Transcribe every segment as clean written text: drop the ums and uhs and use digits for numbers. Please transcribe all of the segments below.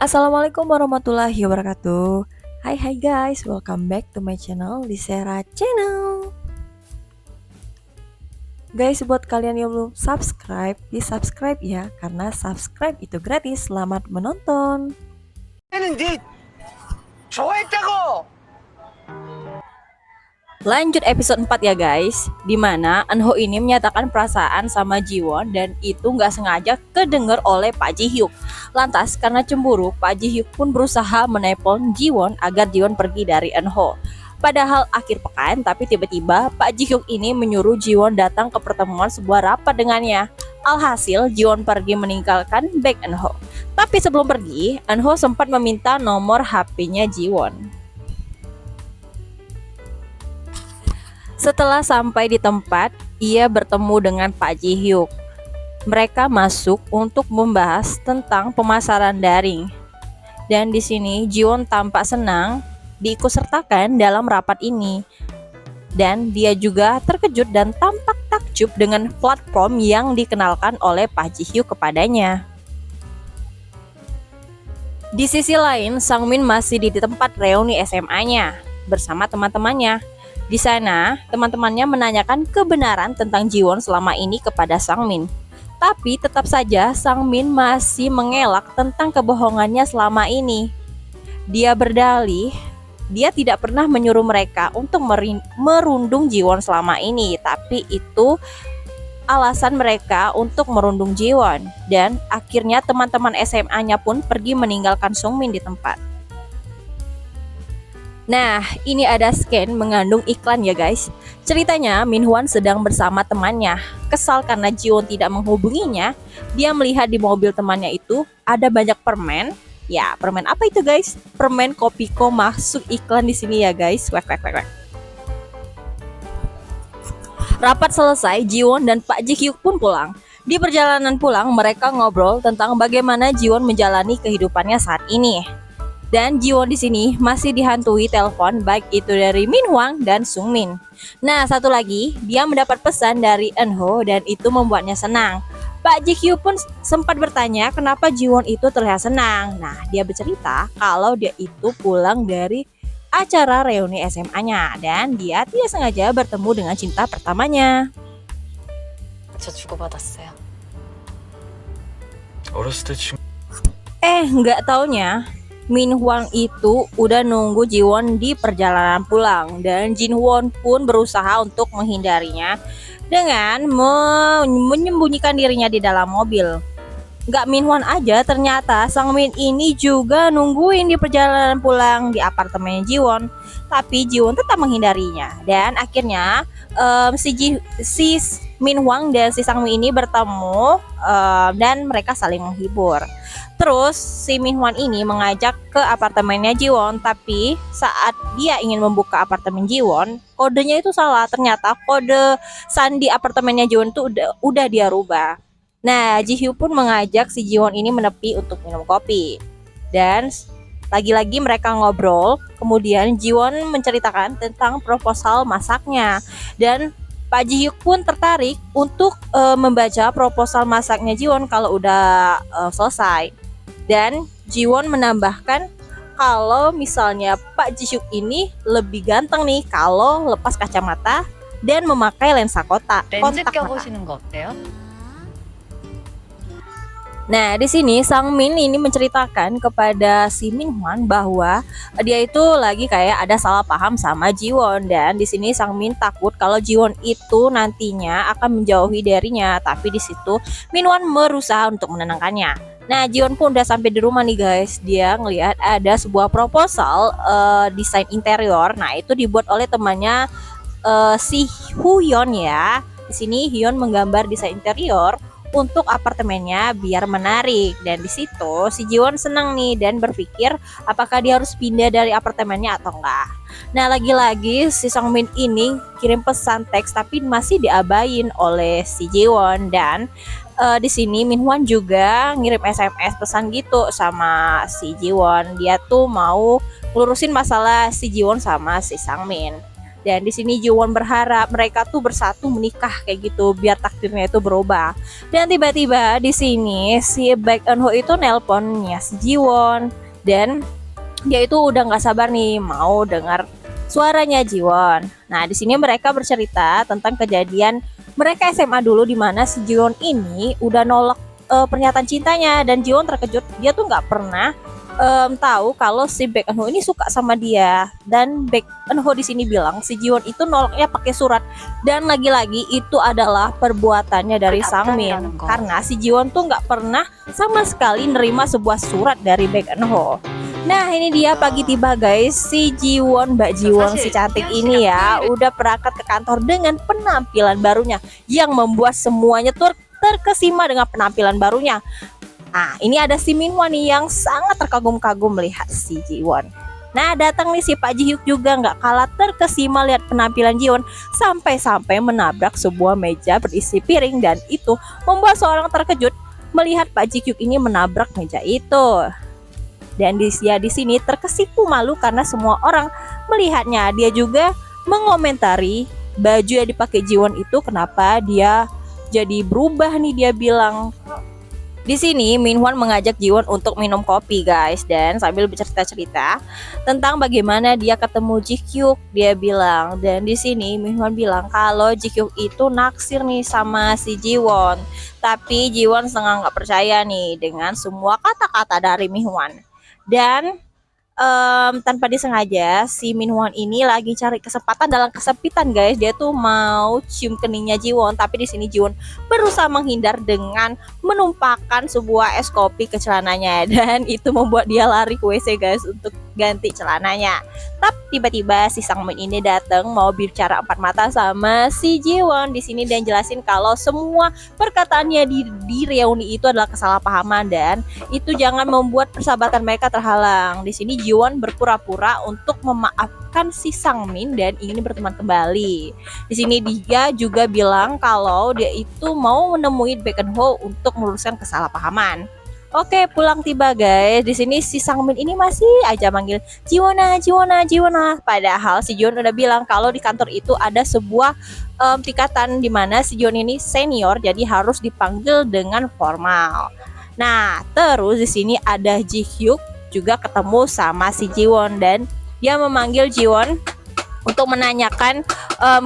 Assalamualaikum warahmatullahi wabarakatuh. Hai guys, welcome back to my channel di Sera Channel. Guys, buat kalian yang belum subscribe, di subscribe ya, karena subscribe itu gratis. Selamat menonton. 했는데 좋아했다고. Lanjut episode 4 ya guys, dimana Eunho ini menyatakan perasaan sama Jiwon dan itu nggak sengaja kedenger oleh Pak Ji Hyuk. Lantas karena cemburu, Pak Ji Hyuk pun berusaha menelpon Jiwon agar Jiwon pergi dari Eunho. Padahal akhir pekan, tapi tiba-tiba Pak Ji Hyuk ini menyuruh Jiwon datang ke pertemuan sebuah rapat dengannya. Alhasil Jiwon pergi meninggalkan back Eunho. Tapi sebelum pergi, Eunho sempat meminta nomor HP-nya Jiwon. Setelah sampai di tempat, ia bertemu dengan Pak Ji Hyuk. Mereka masuk untuk membahas tentang pemasaran daring. Dan di sini Jiwon tampak senang diikutsertakan dalam rapat ini. Dan dia juga terkejut dan tampak takjub dengan platform yang dikenalkan oleh Pak Ji Hyuk kepadanya. Di sisi lain, Sangmin masih di tempat reuni SMA-nya bersama teman-temannya. Di sana, teman-temannya menanyakan kebenaran tentang Jiwon selama ini kepada Sangmin. Tapi tetap saja Sangmin masih mengelak tentang kebohongannya selama ini. Dia berdalih, dia tidak pernah menyuruh mereka untuk merundung Jiwon selama ini, tapi itu alasan mereka untuk merundung Jiwon. Dan akhirnya teman-teman SMA-nya pun pergi meninggalkan Sungmin di tempat. Nah, ini ada scan mengandung iklan ya guys. Ceritanya Minhwan sedang bersama temannya. Kesal karena Jiwon tidak menghubunginya, dia melihat di mobil temannya itu ada banyak permen. Ya, permen apa itu guys? Permen Kopiko masuk iklan di sini ya guys. Wek. Rapat selesai, Jiwon dan Pak Ji Hyuk pun pulang. Di perjalanan pulang, mereka ngobrol tentang bagaimana Jiwon menjalani kehidupannya saat ini. Dan Jiwon di sini masih dihantui telepon baik itu dari Minhwan dan Sungmin. Nah, satu lagi, dia mendapat pesan dari Eunho dan itu membuatnya senang. Pak Ji Hyuk pun sempat bertanya kenapa Jiwon itu terlihat senang. Nah, dia bercerita kalau dia itu pulang dari acara reuni SMA-nya dan dia tidak sengaja bertemu dengan cinta pertamanya. 저 주고받았어요. 어렸을 때 친구. Nggak taunya Minhwan itu udah nunggu Jiwon di perjalanan pulang dan Jinwon pun berusaha untuk menghindarinya dengan menyembunyikan dirinya di dalam mobil. Gak Minhwan aja, ternyata Sangmin ini juga nungguin di perjalanan pulang di apartemen Jiwon, tapi Jiwon tetap menghindarinya dan akhirnya si Minhwan dan si Sangmin ini bertemu dan mereka saling menghibur. Terus si Minhwan ini mengajak ke apartemennya Jiwon, tapi saat dia ingin membuka apartemen Jiwon, kodenya itu salah. Ternyata kode sandi apartemennya Jiwon itu udah dia rubah. Nah, Ji Hyuk pun mengajak si Jiwon ini menepi untuk minum kopi. Dan lagi-lagi mereka ngobrol, kemudian Jiwon menceritakan tentang proposal masaknya. Dan Pak Ji Hyuk pun tertarik untuk membaca proposal masaknya Jiwon kalau udah selesai. Dan Jiwon menambahkan kalau misalnya Pak Ji Hyuk ini lebih ganteng nih kalau lepas kacamata dan memakai lensa kontak 렌즈 mata. 껴보시는 거 어때요? Nah, di sini Sangmin ini menceritakan kepada si Minhwan bahwa dia itu lagi kayak ada salah paham sama Jiwon dan di sini Sangmin takut kalau Jiwon itu nantinya akan menjauhi darinya, tapi di situ Minhwan berusaha untuk menenangkannya. Nah, Jiwon pun udah sampai di rumah nih guys. Dia ngelihat ada sebuah proposal desain interior. Nah, itu dibuat oleh temannya si Huyeon ya. Di sini Hyun menggambar desain interior untuk apartemennya biar menarik dan di situ si Jiwon senang nih dan berpikir apakah dia harus pindah dari apartemennya atau enggak. Nah, lagi-lagi si Sangmin ini kirim pesan teks tapi masih diabain oleh si Jiwon dan di sini Minhwan juga ngirim SMS pesan gitu sama si Jiwon. Dia tuh mau lurusin masalah si Jiwon sama si Sangmin. Dan di sini Jiwon berharap mereka tuh bersatu menikah kayak gitu biar takdirnya itu berubah. Dan tiba-tiba di sini si Baek Eun-ho itu nelponnya si Jiwon dan dia itu udah nggak sabar nih mau dengar suaranya Jiwon. Nah, di sini mereka bercerita tentang kejadian mereka SMA dulu di mana si Jiwon ini udah nolak pernyataan cintanya dan Jiwon terkejut. Dia tuh nggak pernah tahu kalau si Baek Eun-ho ini suka sama dia dan Baek Eun-ho di sini bilang si Jiwon itu nolaknya pakai surat dan lagi-lagi itu adalah perbuatannya dari Sang Min karena si Jiwon tuh nggak pernah sama sekali nerima sebuah surat dari Baek Eun-ho. Nah ini dia pagi tiba guys, si Jiwon, Mbak Jiwon si cantik ini ya udah berangkat ke kantor dengan penampilan barunya yang membuat semuanya tuh terkesima dengan penampilan barunya. Nah ini ada si Minhwan nih yang sangat terkagum-kagum melihat si Jiwon. Nah datang nih si Pak Ji Hyuk juga nggak kalah terkesima lihat penampilan Jiwon sampai-sampai menabrak sebuah meja berisi piring dan itu membuat seorang terkejut melihat Pak Ji Hyuk ini menabrak meja itu. Dan dia di sini terkesipu malu karena semua orang melihatnya. Dia juga mengomentari baju yang dipakai Jiwon itu kenapa dia jadi berubah nih dia bilang. Di sini Minhwan mengajak Jiwon untuk minum kopi guys dan sambil bercerita-cerita tentang bagaimana dia ketemu Ji Hyuk dia bilang. Dan di sini Minhwan bilang kalau Ji Hyuk itu naksir nih sama si Jiwon. Tapi Jiwon setengah nggak percaya nih dengan semua kata-kata dari Minhwan. Dan tanpa disengaja si Minhwan ini lagi cari kesempatan dalam kesempitan guys. Dia tuh mau cium keningnya Jiwon, tapi di sini Jiwon berusaha menghindar dengan menumpahkan sebuah es kopi ke celananya dan itu membuat dia lari ke WC guys untuk ganti celananya. Tapi tiba-tiba si Sang Min ini datang mau bicara empat mata sama si Jiwon di sini dan jelasin kalau semua perkataannya di reuni itu adalah kesalahpahaman dan itu jangan membuat persahabatan mereka terhalang. Di sini Jiwon berpura-pura untuk memaafkan si Sang Min dan ingin berteman kembali. Di sini dia juga bilang kalau dia itu mau menemui Baek Eun-ho untuk meluruskan kesalahpahaman. Oke, pulang tiba guys. Di sini si Sang Min ini masih aja manggil Jiwona, Jiwona, Jiwona. Padahal si Jiwon udah bilang kalau di kantor itu ada sebuah tingkatan di mana si Jiwon ini senior, jadi harus dipanggil dengan formal. Nah, terus di sini ada Ji Hyuk juga ketemu sama si Jiwon dan dia memanggil Jiwon untuk menanyakan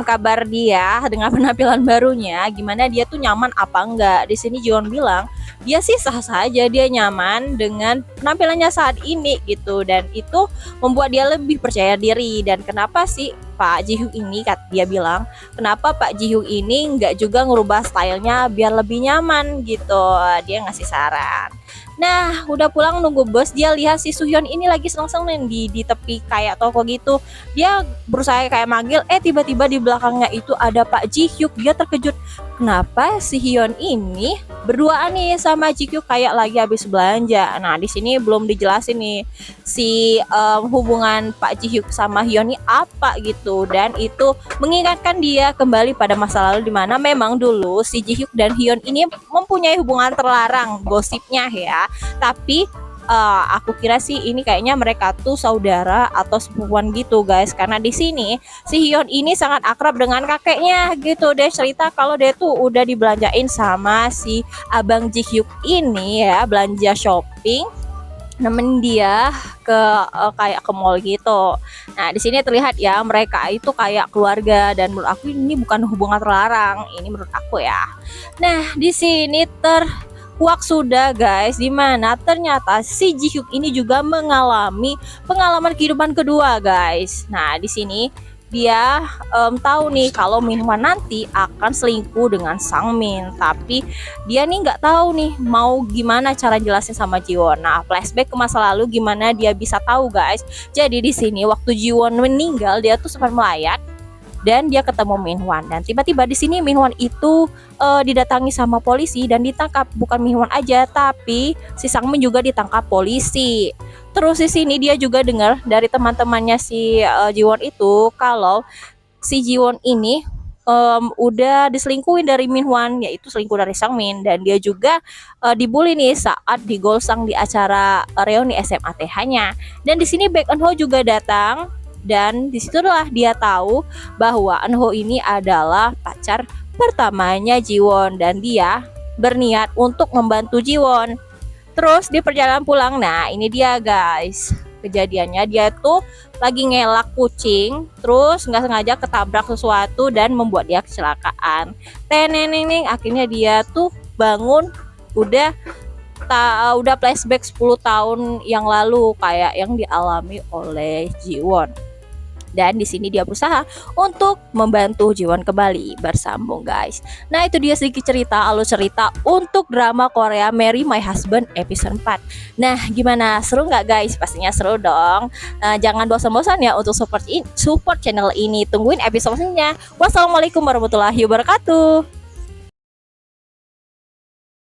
kabar dia dengan penampilan barunya, gimana dia tuh nyaman apa enggak. Di sini Jiwon bilang dia sih sah saja, dia nyaman dengan penampilannya saat ini gitu dan itu membuat dia lebih percaya diri. Dan kenapa sih Pak Ji Hyuk ini, dia bilang kenapa Pak Ji Hyuk ini nggak juga ngerubah stylenya biar lebih nyaman gitu, dia ngasih saran. Nah udah pulang nunggu bos, dia lihat si Suhyun ini lagi seneng-seneng di tepi kayak toko gitu. Dia berusaha kayak manggil, tiba-tiba di belakangnya itu ada Pak Ji Hyuk. Dia terkejut, kenapa si Hyun ini berduaan nih sama Ji Hyuk kayak lagi habis belanja. Nah di sini belum dijelasin nih si hubungan Pak Ji Hyuk sama Hyun ini apa gitu, dan itu mengingatkan dia kembali pada masa lalu di mana memang dulu si Ji Hyuk dan Hyun ini mempunyai hubungan terlarang gosipnya ya. Tapi aku kira sih ini kayaknya mereka tuh saudara atau sepupuan gitu guys, karena di sini si Hyun ini sangat akrab dengan kakeknya gitu. Dia cerita kalau dia tuh udah dibelanjain sama si abang Ji Hyuk ini ya, belanja shopping, nemenin dia ke kayak ke mall gitu. Nah di sini terlihat ya mereka itu kayak keluarga dan menurut aku ini bukan hubungan terlarang, ini menurut aku ya. Nah di sini kuak sudah guys, dimana ternyata si Ji Hyuk ini juga mengalami pengalaman kehidupan kedua guys. Nah di sini dia tahu nih kalau Minhwan nanti akan selingkuh dengan Sang Min, tapi dia nih nggak tahu nih mau gimana cara jelasin sama Jiwon. Nah flashback ke masa lalu gimana dia bisa tahu guys. Jadi di sini waktu Jiwon meninggal dia tuh sempat melayat dan dia ketemu Minhwan dan tiba-tiba di sini Minhwan itu didatangi sama polisi dan ditangkap. Bukan Minhwan aja tapi si Sang Min juga ditangkap polisi. Terus di sini dia juga dengar dari teman-temannya si Jiwon itu kalau si Jiwon ini udah diselingkuhin dari Minhwan, yaitu selingkuh dari Sang Min, dan dia juga dibully nih saat digolsang di acara reuni SMA TH-nya. Dan di sini Baek Eun-ho juga datang Dan disitulah dia tahu bahwa Eunho ini adalah pacar pertamanya Jiwon dan dia berniat untuk membantu Jiwon. Terus di perjalanan pulang, nah ini dia guys kejadiannya, dia tuh lagi ngelak kucing, terus nggak sengaja ketabrak sesuatu dan membuat dia kecelakaan. Teneneng, akhirnya dia tuh bangun udah flashback 10 tahun yang lalu kayak yang dialami oleh Jiwon. Dan di sini dia berusaha untuk membantu Jiwon kembali bersambung guys. Nah itu dia sedikit cerita, alur cerita untuk drama Korea Marry My Husband episode 4. Nah gimana, seru nggak guys? Pastinya seru dong. Jangan bosan-bosan ya untuk support channel ini. Tungguin episode selanjutnya. Wassalamualaikum warahmatullahi wabarakatuh.